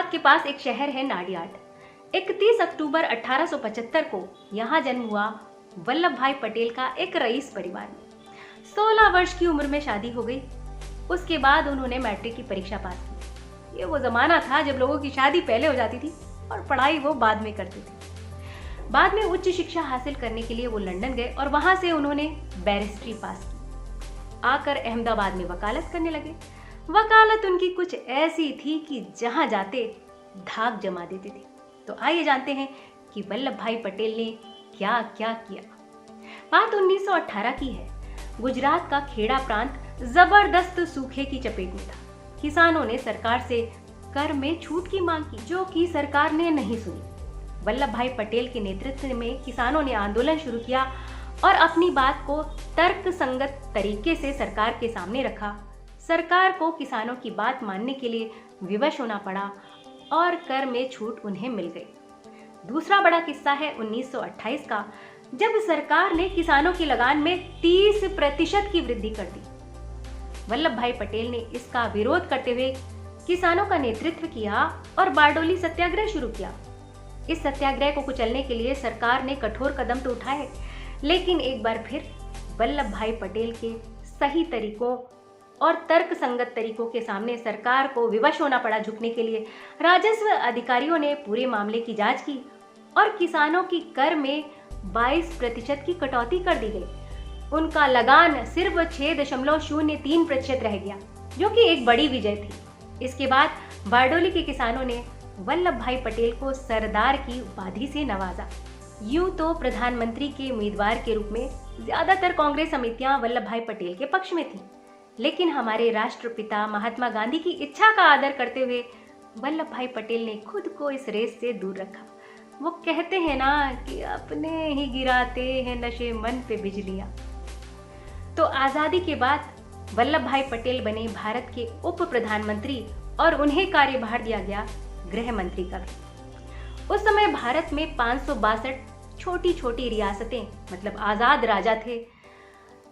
गुजरात के पास एक शहर है नाडियाड। 31 अक्टूबर 1875 को यहाँ जन्म हुआ वल्लभ भाई पटेल का एक रईस परिवार में। 16 वर्ष की उम्र में शादी हो गई। उसके बाद उन्होंने मैट्रिक की परीक्षा पास की। ये वो जमाना था जब लोगों की शादी पहले हो जाती थी और पढ़ाई वो बाद में करते थे। बाद में उच्च शिक्षा हासिल करने के लिए वो लंदन गए और वहां से उन्होंने बैरिस्ट्री पास की। आकर अहमदाबाद में वकालत करने लगे। वकालत उनकी कुछ ऐसी थी कि जहां जाते धाक जमा देते थे। तो आइए जानते हैं कि वल्लभ भाई पटेल ने क्या क्या किया। बात 1918 की है। गुजरात का खेड़ा प्रांत जबरदस्त सूखे की चपेट में था। किसानों ने सरकार से कर में छूट की मांग की, जो कि सरकार ने नहीं सुनी। वल्लभ भाई पटेल के नेतृत्व में किसानों ने आंदोलन शुरू किया और अपनी बात को तर्क संगत तरीके से सरकार के सामने रखा। सरकार को किसानों की बात मानने के लिए विवश होना पड़ा और कर में छूट उन्हें मिल गई। दूसरा बड़ा किस्सा है 1928 का, जब सरकार ने किसानों की लगान में 30% की वृद्धि कर दी। वल्लभ भाई पटेल ने इसका विरोध करते हुए किसानों का नेतृत्व किया और बारडोली सत्याग्रह शुरू किया। इस सत्याग्रह को कुचलने के लिए सरकार ने कठोर कदम तो उठाए, लेकिन एक बार फिर वल्लभ भाई पटेल के सही तरीकों और तर्क संगत तरीकों के सामने सरकार को विवश होना पड़ा झुकने के लिए। राजस्व अधिकारियों ने पूरे मामले की जांच की और किसानों की कर में 22% की कटौती कर दी गई। उनका लगान सिर्फ 6.03% रह गया, जो कि एक बड़ी विजय थी। इसके बाद बारडोली के किसानों ने वल्लभ भाई पटेल को सरदार की उपाधि से नवाजा। यूं तो प्रधानमंत्री के उम्मीदवार के रूप में ज्यादातर कांग्रेस समितियां वल्लभ भाई पटेल के पक्ष में थीं, लेकिन हमारे राष्ट्रपिता महात्मा गांधी की इच्छा का आदर करते हुए वल्लभ भाई पटेल ने खुद को इस रेस से दूर रखा। वो कहते हैं ना कि अपने ही गिराते हैं नशे मन पे बिजलियां। तो आजादी के बाद वल्लभ भाई पटेल बने भारत के उप प्रधानमंत्री और उन्हें कार्यभार दिया गया गृह मंत्री का भी। उस समय भारत में 562 छोटी छोटी रियासतें मतलब आजाद राजा थे,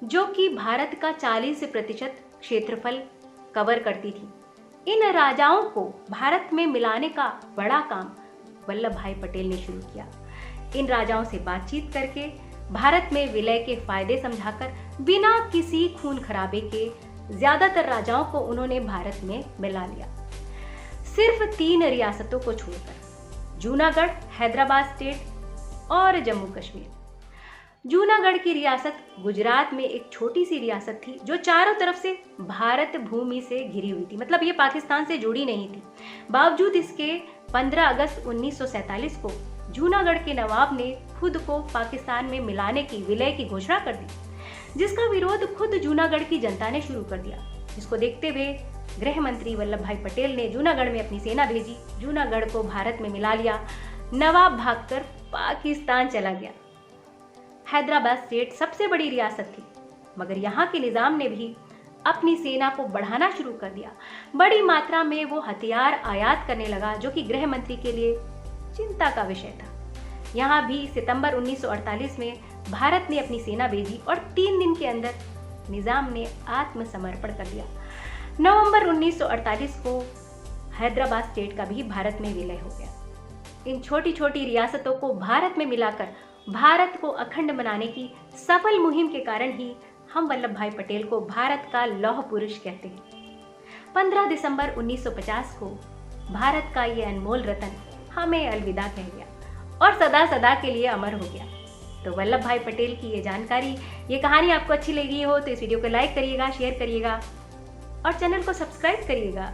जो कि भारत का 40% क्षेत्रफल कवर करती थी। इन राजाओं को भारत में मिलाने का बड़ा काम वल्लभ भाई पटेल ने शुरू किया। इन राजाओं से बातचीत करके भारत में विलय के फायदे समझाकर बिना किसी खून खराबे के ज्यादातर राजाओं को उन्होंने भारत में मिला लिया। सिर्फ 3 रियासतों को छोड़कर, जूनागढ़, हैदराबाद स्टेट और जम्मू कश्मीर। जूनागढ़ की रियासत गुजरात में एक छोटी सी रियासत थी जो चारों तरफ से भारत भूमि से घिरी हुई थी, मतलब ये पाकिस्तान से जुड़ी नहीं थी। बावजूद इसके 15 अगस्त 1947 को जूनागढ़ के नवाब ने खुद को पाकिस्तान में मिलाने की विलय की घोषणा कर दी, जिसका विरोध खुद जूनागढ़ की जनता ने शुरू कर दिया। जिसको देखते हुए गृह मंत्री वल्लभ भाई पटेल ने जूनागढ़ में अपनी सेना भेजी। जूनागढ़ को भारत में मिला लिया। नवाब भागकर पाकिस्तान चला गया। हैदराबाद स्टेट सबसे बड़ी रियासत थी, मगर यहाँ के निजाम ने भी अपनी सेना को बढ़ाना शुरू कर दिया। बड़ी मात्रा में वो हथियार आयात करने लगा, जो कि गृह मंत्री के लिए चिंता का विषय था। यहाँ भी सितंबर 1948 में भारत ने अपनी सेना भेजी और 3 दिन के अंदर निजाम ने आत्मसमर्पण कर दिया। नवंबर 1948 को हैदराबाद स्टेट का भी भारत में विलय हो गया। इन छोटी छोटी रियासतों को भारत में मिलाकर भारत को अखंड बनाने की सफल मुहिम के कारण ही हम वल्लभ भाई पटेल को भारत का लौह पुरुष कहते हैं। 15 दिसंबर 1950 को भारत का ये अनमोल रतन हमें अलविदा कह गया और सदा सदा के लिए अमर हो गया। तो वल्लभ भाई पटेल की ये जानकारी, ये कहानी आपको अच्छी लगी हो तो इस वीडियो को लाइक करिएगा, शेयर करिएगा और चैनल को सब्सक्राइब करिएगा।